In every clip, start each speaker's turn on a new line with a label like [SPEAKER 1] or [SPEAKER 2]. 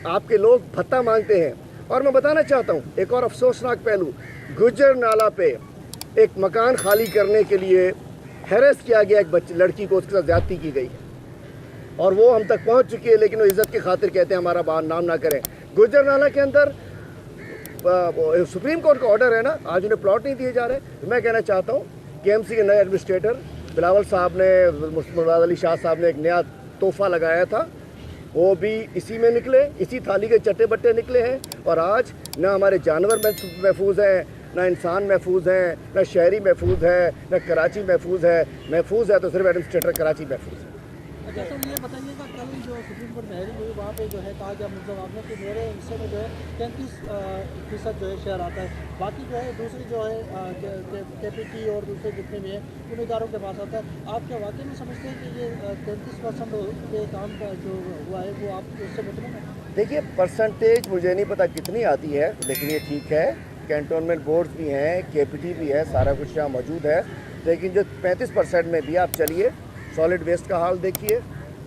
[SPEAKER 1] आपके लोग भत्ता मांगते हैं। और मैं बताना चाहता हूँ एक और अफसोसनाक पहलू, गुज्जर नाला पे एक मकान खाली करने के लिए हैरेस किया गया एक लड़की को, उसके साथ ज्यादती की गई और वो हम तक पहुंच चुकी है, लेकिन वो इज्जत की खातिर कहते हैं हमारा नाम ना करें। गुज्जर नाला के अंदर सुप्रीम कोर्ट का ऑर्डर है ना, आज उन्हें प्लॉट नहीं दिए जा रहे। मैं कहना चाहता हूँ केएमसी के नए एडमिनिस्ट्रेटर बिलावल साहब ने, मुराद अली शाह साहब ने एक नया तोहफा लगाया था, वो भी इसी में निकले, इसी थाली के चट्टे बट्टे निकले हैं। और आज ना हमारे जानवर महफूज हैं, ना इंसान महफूज हैं, ना शहरी महफूज है, ना कराची महफूज है। महफूज है तो सिर्फ एडमिनिस्ट्रेटर कराची महफूज है।
[SPEAKER 2] अच्छा सर, ये बताइएगा कल जो सुप्रीम कोर्ट में हेयरिंग हुई वहाँ पे जो है कहा गया मतलब आपने कि मेरे हिस्से में जो है 33% जो है शेयर आता है, बाकी जो है दूसरी जो है केपीटी और दूसरे जितने भी हैं उन इदारों के पास आता है। आप क्या वाकई में समझते हैं कि ये 33% के काम का जो हुआ है वो आप उससे मुतमिन हैं?
[SPEAKER 1] देखिए परसेंटेज मुझे नहीं पता कितनी आती है, लेकिन ये ठीक है, कैंटोनमेंट बोर्ड्स भी हैं, केपीटी भी है, सारा कुछ यहाँ मौजूद है। लेकिन जो 35% में भी आप चलिए, सॉलिड वेस्ट का हाल देखिए,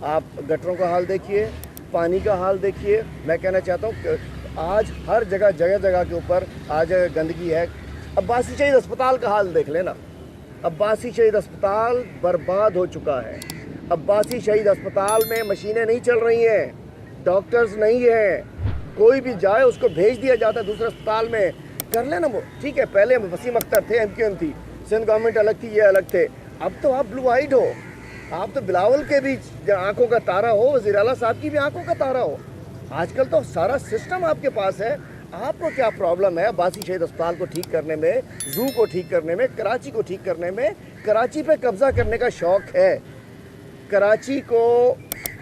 [SPEAKER 1] आप गटरों का हाल देखिए, पानी का हाल देखिए। मैं कहना चाहता हूँ आज हर जगह जगह के ऊपर आज गंदगी है। अब्बासी शहीद अस्पताल का हाल देख लेना, अब्बासी शहीद अस्पताल बर्बाद हो चुका है। अब्बासी शहीद अस्पताल में मशीनें नहीं चल रही हैं, डॉक्टर्स नहीं हैं, कोई भी जाए उसको भेज दिया जाता है दूसरे अस्पताल में। कर लेना वो ठीक है, पहले वसीम अख्तर थे, एमक्यूएम थी, सिंध गवर्नमेंट अलग थी, ये अलग थे। अब तो आप ब्लू आइड हो, आप तो बिलावल के भी आंखों का तारा हो, वज़ीर आला साहब की भी आंखों का तारा हो। आजकल तो सारा सिस्टम आपके पास है। आपको क्या प्रॉब्लम है अब्बासी शहीद अस्पताल को ठीक करने में, जू को ठीक करने में, कराची को ठीक करने में? कराची पे कब्जा करने का शौक़ है, कराची को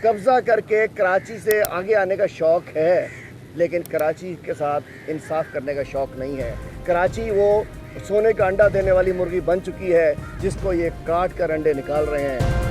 [SPEAKER 1] कब्जा करके कराची से आगे आने का शौक़ है, लेकिन कराची के साथ इंसाफ करने का शौक़ नहीं है। कराची वो सोने का अंडा देने वाली मुर्गी बन चुकी है जिसको ये काट कर अंडे निकाल रहे हैं।